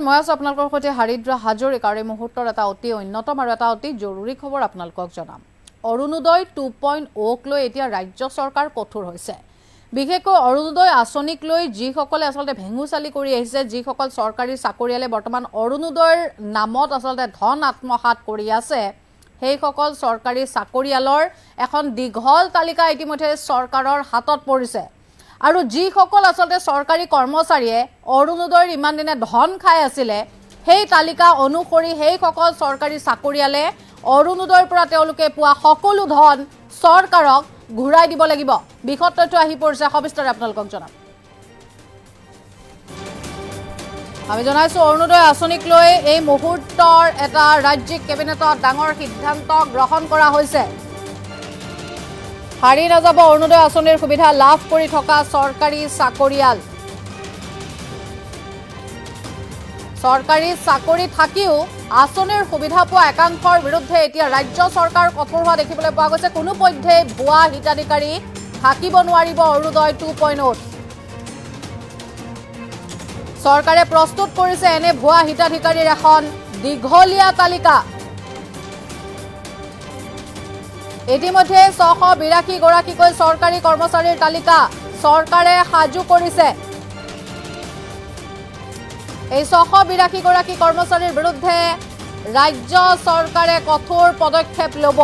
মই আছো আপোনালোকৰ সৈতে হাৰিদ্ৰা হাজৰিক আৰু এই মুহূৰ্তৰ এটা অতি অন্যতম আৰু এটা অতি জৰুৰী খবৰ আপোনালোকক জনাম। অৰুণোদয় 2.0 লৈ এতিয়া ৰাজ্য চৰকাৰ কঠোৰ হৈছে। বিশেষকৈ অৰুণোদয় আঁচনিক লৈ যিসকলে আচলতে ভেঙুচালি কৰি আহিছে, যিসকল চৰকাৰী চাকৰিয়ালে বৰ্তমান অৰুণোদয়ৰ নামত আচলতে ধন আত্মসাৎ কৰি আছে, সেইসকল চৰকাৰী চাকৰিয়ালৰ এখন দীঘল তালিকা ইতিমধ্যে চৰকাৰৰ হাতত পৰিছে। আৰু যিসকল আচলতে চৰকাৰী কৰ্মচাৰীয়ে অৰুণোদয়ৰ ইমান দিনে ধন খাই আছিলে, সেই তালিকা অনুসৰি সেইসকল চৰকাৰী চাকৰিয়ালে অৰুণোদয়ৰ পৰা তেওঁলোকে পোৱা সকলো ধন চৰকাৰক ঘূৰাই দিব লাগিব। বিশদ তথ্য আহি পৰিছে, সবিস্তাৰে আপোনালোকক জনাম। আমি জনাইছো অৰুণোদয় আঁচনিক লৈ এই মুহূৰ্তৰ এটা ৰাজ্যিক কেবিনেটত ডাঙৰ সিদ্ধান্ত গ্ৰহণ কৰা হৈছে। হাৰি নাযাব অৰুণোদয় আঁচনিৰ সুবিধা লাভ কৰি থকা চৰকাৰী চাকৰিয়াল। চৰকাৰী চাকৰি থাকিও আঁচনিৰ সুবিধা পোৱা একাংশৰ বিৰুদ্ধে এতিয়া ৰাজ্য চৰকাৰ কঠোৰ হোৱা দেখিবলৈ পোৱা গৈছে। কোনোপধ্যে ভুৱা হিতাধিকাৰী থাকিব নোৱাৰিব অৰুণোদয় 2.0। চৰকাৰে প্ৰস্তুত কৰিছে এনে ভুৱা হিতাধিকাৰীৰ এখন দীঘলীয়া তালিকা। ইতিমধ্যে 682 গৰাকীকৈ চৰকাৰী কৰ্মচাৰীৰ তালিকা চৰকাৰে সাজু কৰিছে। এই 682 গৰাকী কৰ্মচাৰীৰ বিৰুদ্ধে ৰাজ্য চৰকাৰে কঠোৰ পদক্ষেপ ল'ব।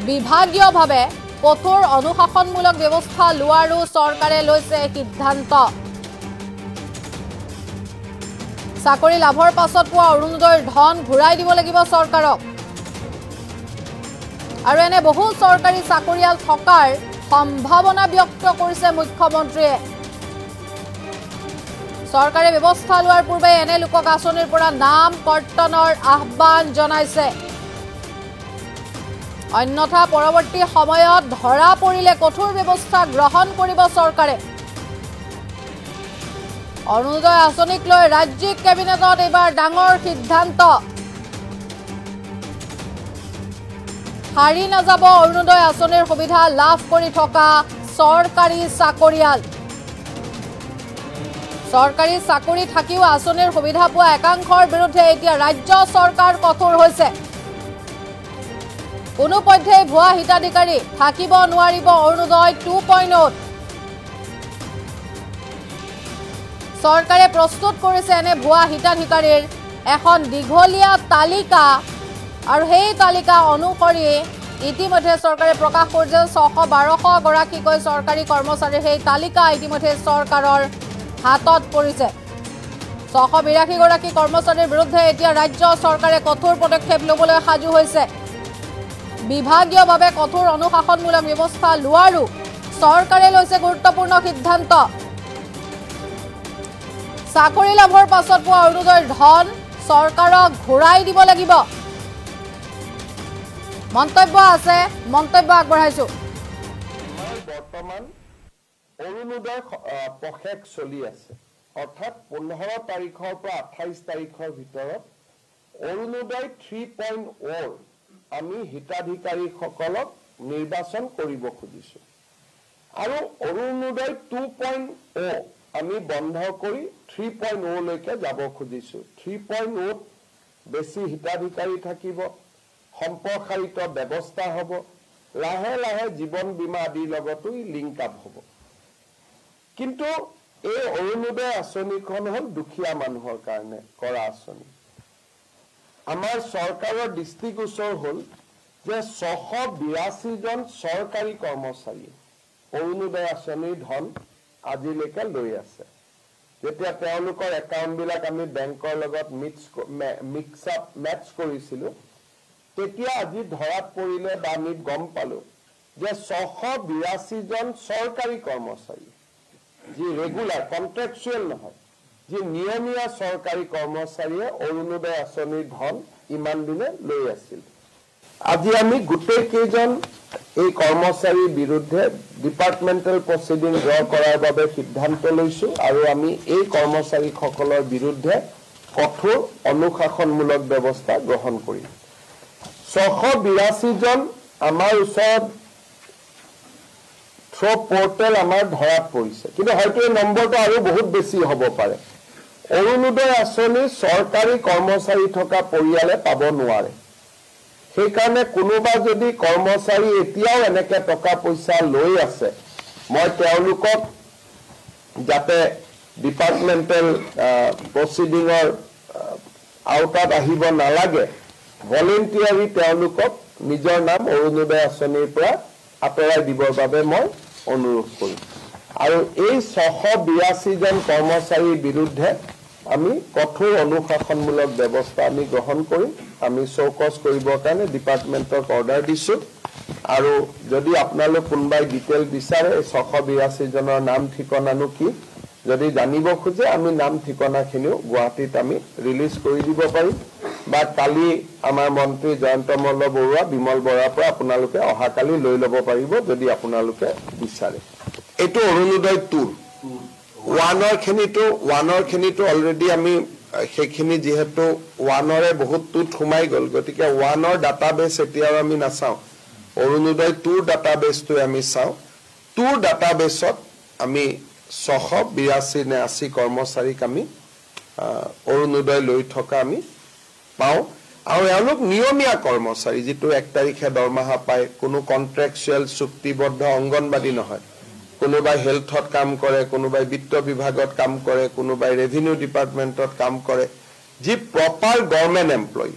বিভাগীয়ভাৱে কঠোৰ অনুশাসনমূলক ব্যৱস্থা লোৱাৰো চৰকাৰে লৈছে সিদ্ধান্ত। চাকৰি লাভৰ পাছত পোৱা অৰুণোদয়ৰ ধন ঘূৰাই দিব লাগিব চৰকাৰক। আৰু এনে বহু চৰকাৰী চাকৰিয়াল থকাৰ সম্ভাৱনা ব্যক্ত কৰিছে মুখ্যমন্ত্ৰীয়ে। চৰকাৰে ব্যৱস্থা লোৱাৰ পূৰ্বে এনে লোকক আঁচনিৰ পৰা নাম কৰ্তনৰ আহ্বান জনাইছে। অন্যথা পৰৱৰ্তী সময়ত ধৰা পৰিলে কঠোৰ ব্যৱস্থা গ্ৰহণ কৰিব চৰকাৰে। অৰুণোদয় আঁচনিক লৈ ৰাজ্যিক কেবিনেটত এইবাৰ ডাঙৰ সিদ্ধান্ত। হাৰি নাযাব অৰুণোদয় আঁচনিৰ সুবিধা লাভ কৰি থকা চৰকাৰী চাকৰিয়াল। চৰকাৰী চাকৰি থাকিও আঁচনিৰ সুবিধা পোৱা একাংশৰ বিৰুদ্ধে এতিয়া ৰাজ্য চৰকাৰ কঠোৰ হৈছে। কোনোপধ্যে ভুৱা হিতাধিকাৰী থাকিব নোৱাৰিব অৰুণোদয় 2.0। চৰকাৰে প্ৰস্তুত কৰিছে এনে ভুৱা হিতাধিকাৰীৰ এখন দীঘলীয়া তালিকা। আৰু সেই তালিকা অনুসৰি ইতিমধ্যে চৰকাৰে প্ৰকাশ কৰিছে 612 গৰাকীকৈ চৰকাৰী কৰ্মচাৰীৰ সেই তালিকা ইতিমধ্যে চৰকাৰৰ হাতত পৰিছে। 682 গৰাকী কৰ্মচাৰীৰ বিৰুদ্ধে এতিয়া ৰাজ্য চৰকাৰে কঠোৰ পদক্ষেপ ল'বলৈ সাজু হৈছে। বিভাগীয়ভাৱে কঠোৰ অনুশাসনমূলক ব্যৱস্থা লোৱাৰো চৰকাৰে লৈছে গুৰুত্বপূৰ্ণ সিদ্ধান্ত। চাকৰি লাভৰ পাছত পোৱা অৰুণোদয়ৰ ধন চৰকাৰক ঘূৰাই দিব লাগিব। মন্তব্য আছে, মন্তব্য আগবঢ়াইছো। বৰ্তমান অৰুণোদয় পষেক চলি আছে, অৰ্থাৎ 15 তাৰিখৰ পৰা 28 তাৰিখৰ ভিতৰত অৰুণোদয় 3.0 আমি হিতাধিকাৰীসকলক নিৰ্বাচন কৰিব খুজিছো। আৰু অৰুণোদয় 2.0 আমি বন্ধ কৰি 3.0 লৈকে যাব খুজিছো। 3.0 বেছি হিতাধিকাৰী থাকিব, সম্প্ৰসাৰিত ব্যৱস্থা হ'ব, লাহে লাহে জীৱন বীমা আদিৰ লগতো লিংক আপ হ'ব। কিন্তু এই অৰুণোদয় আঁচনিখন হ'ল দুখীয়া মানুহৰ কাৰণে কৰা আঁচনি। আমাৰ চৰকাৰৰ দৃষ্টিগোচৰ হ'ল যে 682 জন চৰকাৰী কৰ্মচাৰীয়ে অৰুণোদয় আঁচনিৰ ধন আজিলৈকে লৈ আছে। যেতিয়া তেওঁলোকৰ একাউণ্টবিলাক আমি বেংকৰ লগত মেটচ কৰিছিলোঁ, তেতিয়া আজি ধৰাত পৰিলে বা আমি গম পালোঁ যে 682 জন চৰকাৰী কৰ্মচাৰী, যি ৰেগুলাৰ কণ্ট্ৰেকচুৱেল নহয়, যি নিয়মীয়া চৰকাৰী কৰ্মচাৰীয়ে অৰুণোদয় আঁচনিৰ ধন ইমান দিনে লৈ আছিল। আজি আমি গোটেই কেইজন এই কৰ্মচাৰীৰ বিৰুদ্ধে ডিপাৰ্টমেণ্টেল প্ৰচিডিং ড্ৰ কৰাৰ বাবে সিদ্ধান্ত লৈছোঁ। আৰু আমি এই কৰ্মচাৰীসকলৰ বিৰুদ্ধে কঠোৰ অনুশাসনমূলক ব্যৱস্থা গ্ৰহণ কৰিম। 682 জন আমাৰ ওচৰত থ্ৰ' পৰ্টেল আমাৰ ধৰাত পৰিছে, কিন্তু হয়তো এই নম্বৰটো আৰু বহুত বেছি হ'ব পাৰে। অৰুণোদয় আঁচনি চৰকাৰী কৰ্মচাৰী থকা পৰিয়ালে পাব নোৱাৰে সেইকাৰণে কোনোবা যদি কৰ্মচাৰী এতিয়াও এনেকে টকা পইচা লৈ আছে মই তেওঁলোকক যাতে ডিপাৰ্টমেণ্টেল প্ৰচিডিঙৰ আওতাত আহিব নালাগে ভলেণ্টিয়াৰী তেওঁলোকক নিজৰ নাম অৰুণোদয় আঁচনিৰ পৰা আঁতৰাই দিবৰ বাবে মই অনুৰোধ কৰিম আৰু এই 682 জন কৰ্মচাৰীৰ বিৰুদ্ধে আমি কঠোৰ অনুশাসনমূলক ব্যৱস্থা আমি গ্ৰহণ কৰিম আমি চৌকছ কৰিবৰ কাৰণে ডিপাৰ্টমেণ্টক অৰ্ডাৰ দিছোঁ আৰু যদি আপোনালোক কোনোবাই ডিটেইল বিচাৰে 682 জনৰ নাম ঠিকনানো কি যদি জানিব খোজে আমি নাম ঠিকনাখিনিও গুৱাহাটীত আমি ৰিলিজ কৰি দিব পাৰিম বা কালি আমাৰ মন্ত্ৰী জয়ন্ত মল্ল বৰুৱা বিমল বৰাৰ পৰা আপোনালোকে অহাকালি লৈ ল'ব পাৰিব যদি আপোনালোকে বিচাৰে এইটো অৰুণোদয় 2 ওৱানৰ খিনিটো অলৰেডি আমি সেইখিনি যেহেতু ওৱানৰে বহুত টুত সোমাই গ'ল গতিকে ওৱানৰ ডাটাবেছ এতিয়াও আমি নাচাওঁ অৰুণোদয় 2 ডাটাবেছটো আমি চাওঁ 2 ডাটাবেছত আমি 682 নে 80 কৰ্মচাৰীক আমি অৰুণোদয় লৈ থকা আমি পাওঁ আৰু এওঁলোক নিয়মীয়া কৰ্মচাৰী যিটো 1 তাৰিখে দৰমহা পায় কোনো কন্ট্ৰেকচুৱেল চুক্তিবদ্ধ অংগনবাদী নহয় কোনোবাই হেলথত কাম কৰে কোনোবাই বিত্ত বিভাগত কাম কৰে কোনোবাই ৰেভিনিউ ডিপাৰ্টমেণ্টত কাম কৰে যি প্ৰপাৰ গভৰ্ণমেণ্ট এমপ্লয়ী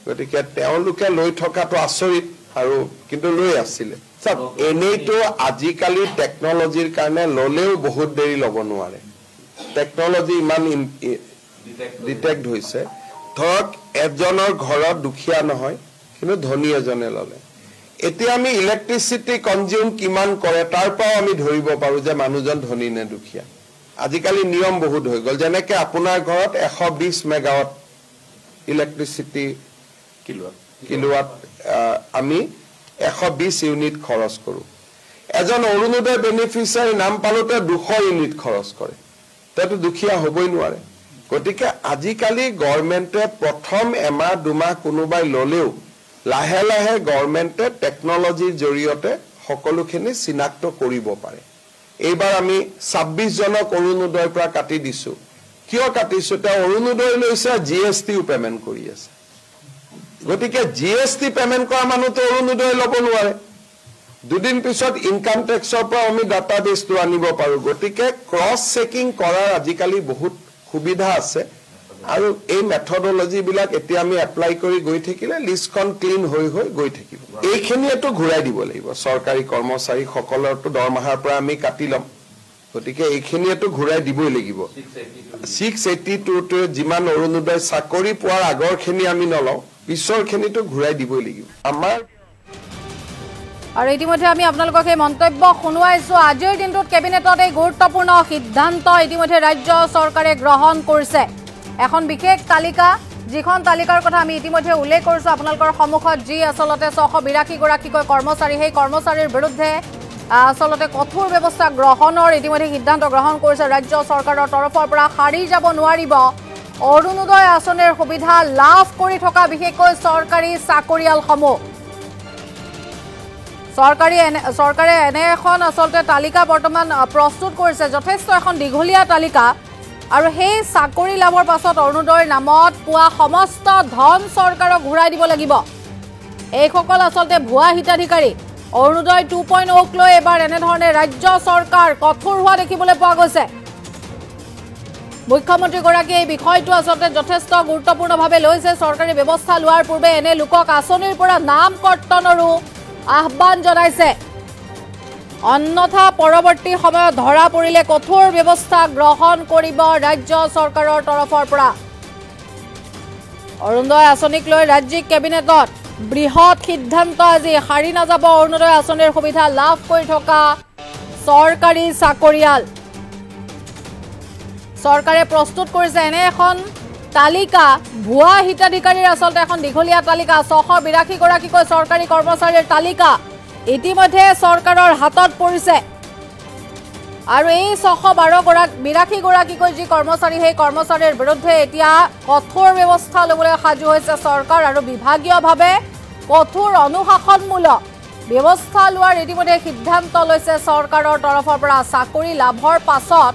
গতিকে তেওঁলোকে লৈ থকাটো আচৰিত আৰু কিন্তু লৈ আছিলে সব এনেইতো আজিকালি টেকনলজিৰ কাৰণে ললেও বহুত দেৰি ল'ব নোৱাৰে টেকনলজি ইমান ডিটেক্ট হৈছে ধৰক এজনৰ ঘৰত দুখীয়া নহয় কিন্তু ধনী এজনে ল'লে এতিয়া আমি ইলেক্ট্ৰিচিটি কনজিউম কিমান কৰে তাৰ পৰা আমি ধৰিব পাৰো যে মানুহজন ধনী নে দুখীয়া আজিকালি নিয়ম বহুত হৈ গ'ল যেনেকৈ আপোনাৰ ঘৰত 120 মেগাৱাট ইলেক্ট্ৰিচিটি কিলোৱাট আমি 120 ইউনিট খৰচ কৰো এজন অৰুণোদয় বেনিফিচিয়াৰী নাম পালোতে 200 ইউনিট খৰচ কৰে তেটো দুখীয়া হ'বই নোৱাৰে গতিকে আজিকালি গভৰ্ণমেণ্টে প্ৰথম এমাহ দুমাহ কোনোবাই ল'লেও লাহে লাহে গভৰ্ণমেণ্টে টেকনলজিৰ জৰিয়তে সকলোখিনি চিনাক্ত কৰিব পাৰে এইবাৰ আমি 26 জনক অৰুণোদয়ৰ পৰা কাটি দিছো কিয় কাটিছো তে অৰুণোদয় লৈছে জিএসটিও পেমেন্ট কৰি আছে গতিকে জিএসটি পেমেন্ট কৰা মানুহটো অৰুণোদয় ল'ব নোৱাৰে দুদিন পিছত ইনকাম টেক্সৰ পৰা আমি ডাটাবেছটো আনিব পাৰো গতিকে ক্ৰছ চেকিং কৰাৰ আজিকালি বহুত সুবিধা আছে আৰু এই মেথডলজি বিলাক এতিয়া আমি এপ্লাই কৰি গৈ থাকিলে লিষ্টখন ক্লিন হৈ গৈ থাকিব এইখিনিটো ঘূৰাই দিব লাগিব চৰকাৰী কৰ্মচাৰী সকলৰটো দৰমহাৰ পৰা আমি কাটি লম গতিকে এইখিনিটো ঘূৰাই দিবই লাগিব 682 টো যিমান অৰুণোদয় চাকৰি পোৱাৰ আগৰখিনি আমি নলওঁ পিছৰখিনিটো ঘূৰাই দিবই লাগিব আমাৰ আৰু ইতিমধ্যে আমি আপোনালোকক এই মন্তব্য শুনুৱাইছো আজিৰ দিনটোত কেবিনেটত এই গুৰুত্বপূৰ্ণ সিদ্ধান্ত ইতিমধ্যে ৰাজ্য চৰকাৰে গ্ৰহণ কৰিছে এখন বিশেষ তালিকা যিখন তালিকাৰ কথা আমি ইতিমধ্যে উল্লেখ কৰিছো আপোনালোকৰ সন্মুখত যি আসলতে 682 গৰাকীকৈ কৰ্মচাৰী সেই কৰ্মচাৰীৰ বিৰুদ্ধে আসলতে কঠোৰ ব্যৱস্থা গ্ৰহণৰ ইতিমধ্যে সিদ্ধান্ত গ্ৰহণ কৰিছে ৰাজ্য চৰকাৰৰ তৰফৰ পৰা হাৰি যাব নোৱাৰিব অৰুণোদয় আঁচনিৰ সুবিধা লাভ কৰি থকা বিশেষকৈ চৰকাৰী চাকৰিয়ালসমূহ চৰকাৰে এনে এখন আসলতে তালিকা বৰ্তমান প্ৰস্তুত কৰিছে যথেষ্ট এখন দীঘলীয়া তালিকা আৰু সেই চাকৰি লাভৰ পাছত অৰুণোদয়ৰ নামত পোৱা সমস্ত ধন চৰকাৰক ঘূৰাই দিব লাগিব এইসকল আসলতে ভুৱা হিতাধিকাৰী অৰুণোদয় 2.0 লৈ এবাৰ এনেধৰণে ৰাজ্য চৰকাৰ কঠোৰ হোৱা দেখিবলৈ পোৱা গৈছে মুখ্যমন্ত্ৰী গৰাকীয়ে এই বিষয়টো আসলতে যথেষ্ট গুৰুত্বপূৰ্ণভাৱে লৈছে চৰকাৰী ব্যৱস্থা লোৱাৰ পূৰ্বে এনে লোকক আঁচনিৰ পৰা নাম কৰ্তনৰো আহ্বান জনাইছে অন্যথা পৰৱৰ্তী সময়ত ধৰা পৰিলে কঠোৰ ব্যৱস্থা গ্ৰহণ কৰিব ৰাজ্য চৰকাৰৰ তৰফৰ পৰা অৰুণোদয় আঁচনিক লৈ ৰাজ্যিক কেবিনেটত বৃহৎ সিদ্ধান্ত আজি হাৰি নাযাব অৰুণোদয় আঁচনিৰ সুবিধা লাভ কৰি থকা চৰকাৰী চাকৰিয়াল চৰকাৰে প্ৰস্তুত কৰিছে এনে এখন তালিকা ভুৱা হিতাধিকাৰীৰ আসলতে এখন দীঘলীয়া তালিকা 682 গৰাকীকৈ চৰকাৰী কৰ্মচাৰীৰ তালিকা ইতিমধ্যে চৰকাৰৰ হাতত পৰিছে আৰু এই 682 গৰাকীকৈ যি কৰ্মচাৰী সেই কৰ্মচাৰীৰ বিৰুদ্ধে এতিয়া কঠোৰ ব্যৱস্থা ল'বলৈ সাজু হৈছে চৰকাৰ আৰু বিভাগীয়ভাৱে কঠোৰ অনুশাসনমূলক ব্যৱস্থা লোৱাৰ ইতিমধ্যে সিদ্ধান্ত লৈছে চৰকাৰৰ তৰফৰ পৰা চাকৰি লাভৰ পাছত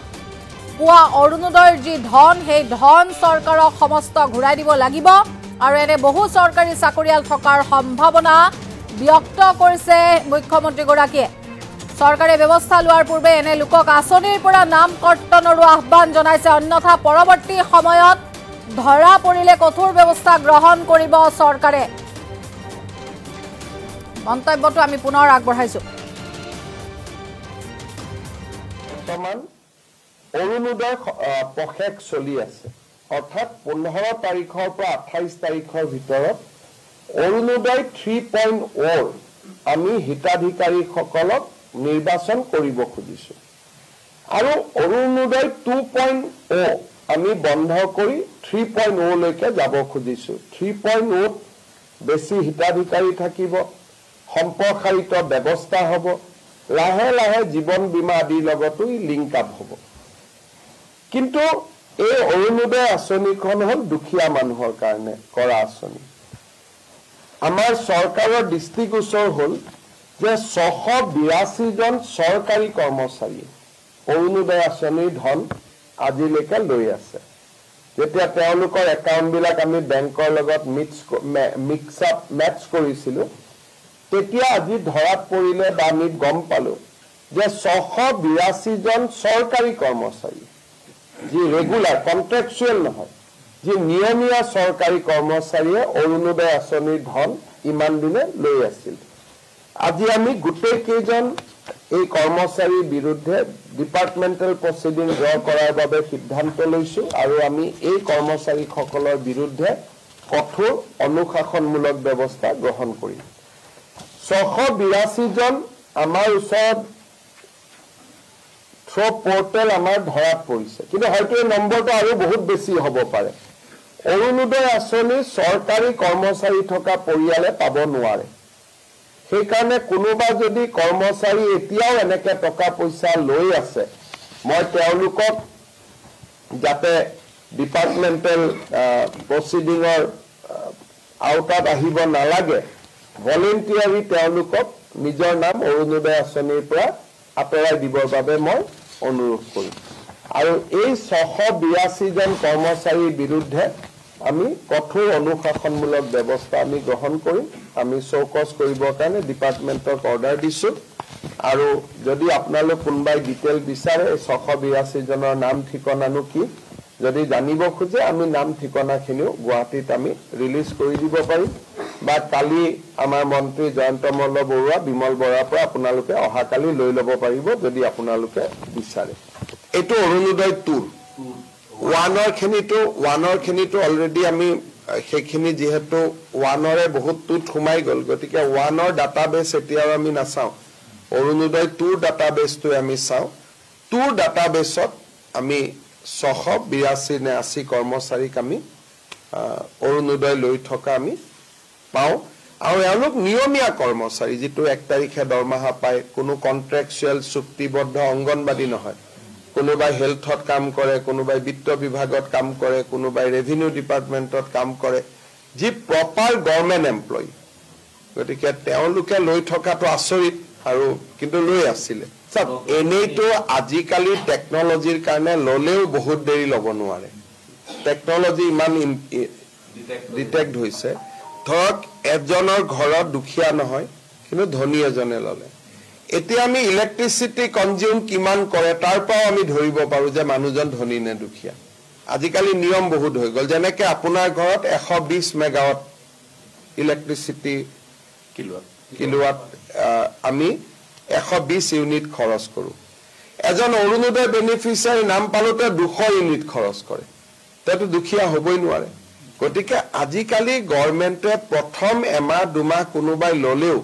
পুৱা অৰুণোদয়ৰ যি ধন সেই ধন চৰকাৰক সমস্ত ঘূৰাই দিব লাগিব আৰু এনে বহু চৰকাৰী চাকৰিয়াল থকাৰ সম্ভাৱনা ব্যক্ত কৰিছে মুখ্যমন্ত্ৰীগৰাকীয়ে চৰকাৰে ব্যৱস্থা লোৱাৰ পূৰ্বে এনে লোকক আঁচনিৰ পৰা নাম কৰ্তনৰো আহ্বান জনাইছে অন্যথা পৰৱৰ্তী সময়ত ধৰা পৰিলে কঠোৰ ব্যৱস্থা গ্ৰহণ কৰিব চৰকাৰে মন্তব্যটো আমি পুনৰ আগবঢ়াইছো বৰ্তমান অৰুণোদয় পশেক চলি আছে অৰ্থাৎ 15 তাৰিখৰ পৰা 28 তাৰিখৰ ভিতৰত অৰুণোদয় 3.0 আমি হিতাধিকাৰীসকলক নিৰ্বাচন কৰিব খুজিছো আৰু অৰুণোদয় 2.0 আমি বন্ধ কৰি 3.0 লৈকে যাব খুজিছো 3.0 বেছি হিতাধিকাৰী থাকিব সম্প্ৰসাৰিত ব্যৱস্থা হ'ব লাহে লাহে জীৱন বীমা আদিৰ লগতো লিংক আপ হ'ব কিন্তু এই অৰুণোদয় আঁচনিখন হ'ল দুখীয়া মানুহৰ কাৰণে কৰা আঁচনি আমাৰ চৰকাৰৰ দৃষ্টিগোচৰ হ'ল যে 682 জন চৰকাৰী কৰ্মচাৰী অৰুণোদয় আঁচনিৰ ধন আজিলৈকে লৈ আছে যেতিয়া তেওঁলোকৰ একাউণ্টবিলাক আমি বেংকৰ লগত মেটচ কৰিছিলোঁ তেতিয়া আজি ধৰাত পৰিলে বা আমি গম পালো যে 682 জন চৰকাৰী কৰ্মচাৰী যি ৰেগুলাৰ কন্ট্ৰেকচুৱেল নহয় যি নিয়মীয়া চৰকাৰী কৰ্মচাৰীয়ে অৰুণোদয় আঁচনিৰ ধন ইমান দিনে লৈ আছিল আজি আমি গোটেই কেইজন এই কৰ্মচাৰীৰ বিৰুদ্ধে ডিপাৰ্টমেণ্টেল প্ৰচিডিং ড্ৰ কৰাৰ বাবে সিদ্ধান্ত লৈছো আৰু আমি এই কৰ্মচাৰীসকলৰ বিৰুদ্ধে কঠোৰ অনুশাসনমূলক ব্যৱস্থা গ্ৰহণ কৰিম 682 জন আমাৰ ওচৰত থ্ৰ পোৰ্টেল আমাৰ ধৰাত পৰিছে কিন্তু হয়তো এই নম্বৰটো আৰু বহুত বেছি হ'ব পাৰে অৰুণোদয় আঁচনি চৰকাৰী কৰ্মচাৰী থকা পৰিয়ালে পাব নোৱাৰে সেইকাৰণে কোনোবা যদি কৰ্মচাৰী এতিয়াও এনেকে টকা পইচা লৈ আছে মই তেওঁলোকক যাতে ডিপাৰ্টমেণ্টেল প্ৰচিডিঙৰ আওতাত আহিব নালাগে ভলেণ্টিয়াৰী তেওঁলোকক নিজৰ নাম অৰুণোদয় আঁচনিৰ পৰা আঁতৰাই দিবৰ বাবে মই অনুৰোধ কৰিম আৰু এই 682 জন কৰ্মচাৰীৰ বিৰুদ্ধে আমি কঠোৰ অনুশাসনমূলক ব্যৱস্থা আমি গ্ৰহণ কৰিম আমি চৌকছ কৰিবৰ কাৰণে ডিপাৰ্টমেণ্টক অৰ্ডাৰ দিছোঁ আৰু যদি আপোনালোক কোনোবাই ডিটেইল বিচাৰে 682 জনৰ নাম ঠিকনানো কি যদি জানিব খোজে আমি নাম ঠিকনাখিনিও গুৱাহাটীত আমি ৰিলিজ কৰি দিব পাৰিম বা কালি আমাৰ মন্ত্ৰী জয়ন্ত মল্ল বৰুৱা বিমল বৰাৰ পৰা আপোনালোকে অহাকালি লৈ ল'ব পাৰিব যদি আপোনালোকে বিচাৰে এইটো অৰুণোদয় 2 ওৱানৰ খিনিটো অলৰেডি আমি সেইখিনি যিহেতু ওৱানৰে বহুত টুত সোমাই গ'ল গতিকে ওৱানৰ ডাটাবেছ এতিয়াও আমি নাচাওঁ অৰুণোদয় 2 ডাটাবেছটো আমি চাওঁ 2 ডাটাবেছত আমি 682 নে 80 কৰ্মচাৰীক আমি অৰুণোদয় লৈ থকা আমি পাওঁ আৰু এওঁলোক নিয়মীয়া কৰ্মচাৰী যিটো 1 তাৰিখে দৰমহা পায় কোনো কন্ট্ৰেকচুৱেল চুক্তিবদ্ধ অংগনবাদী নহয় কোনোবাই হেলথত কাম কৰে কোনোবাই বিত্ত বিভাগত কাম কৰে কোনোবাই ৰেভিনিউ ডিপাৰ্টমেণ্টত কাম কৰে যি প্ৰপাৰ গভৰ্ণমেণ্ট এমপ্লয়ী গতিকে তেওঁলোকে লৈ থকাটো আচৰিত আৰু কিন্তু লৈ আছিলে এনেইতো আজিকালি টেকনলজিৰ কাৰণে ল'লেও বহুত দেৰি ল'ব নোৱাৰে টেকনলজি ইমান ডিটেক্ট হৈছে ধৰক এজনৰ ঘৰত দুখীয়া নহয় কিন্তু ধনী এজনে ল'লে এতিয়া আমি ইলেক্ট্ৰিচিটি কনজিউম কিমান কৰে তাৰ পৰাও আমি ধৰিব পাৰোঁ যে মানুহজন ধনী নে দুখীয়া আজিকালি নিয়ম বহুত হৈ গ'ল যেনেকৈ আপোনাৰ ঘৰত 120 মেগাৱাট ইলেক্ট্ৰিচিটি কিলোৱাট আমি 120 ইউনিট খৰচ কৰোঁ এজন অৰুণোদয় বেনিফিচিয়াৰী নাম পালোতে 200 ইউনিট খৰচ কৰে তেতো দুখীয়া হ'বই নোৱাৰে গতিকে আজিকালি গভৰ্ণমেণ্টে প্ৰথম এমাহ দুমাহ কোনোবাই ল'লেও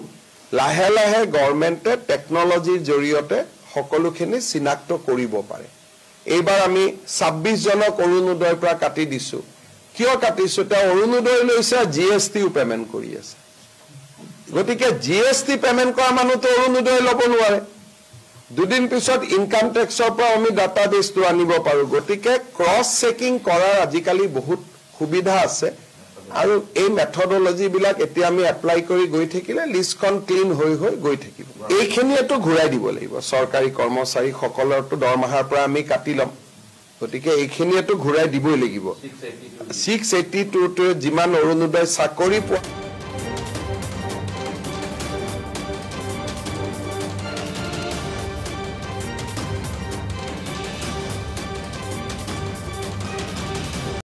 লাহে লাহে গভৰ্ণমেণ্টে টেকনলজিৰ জৰিয়তে সকলোখিনি চিনাক্ত কৰিব পাৰে এইবাৰ আমি 26 জনক অৰুণোদয়ৰ পৰা কাটি দিছোঁ কিয় কাটিছোঁ তেওঁ অৰুণোদয় লৈছে জিএছটিও পেমেণ্ট কৰি আছে গতিকে জিএছটি পেমেণ্ট কৰা মানুহটো অৰুণোদয় ল'ব নোৱাৰে দুদিন পিছত ইনকাম টেক্সৰ পৰা আমি ডাটাবেছটো আনিব পাৰোঁ গতিকে ক্ৰছ চেকিং কৰাৰ আজিকালি বহুত সুবিধা আছে আৰু এই মেথডলজিবিলাক এতিয়া আমি এপ্লাই কৰি গৈ থাকিলে লিষ্টখন ক্লিন হৈ গৈ থাকিব এইখিনিয়েতো ঘূৰাই দিব লাগিব চৰকাৰী কৰ্মচাৰীসকলৰতো দৰমহাৰ পৰা আমি কাটি ল'ম গতিকে এইখিনিয়েতো ঘূৰাই দিবই লাগিব 682 যিমান অৰুণোদয় চাকৰি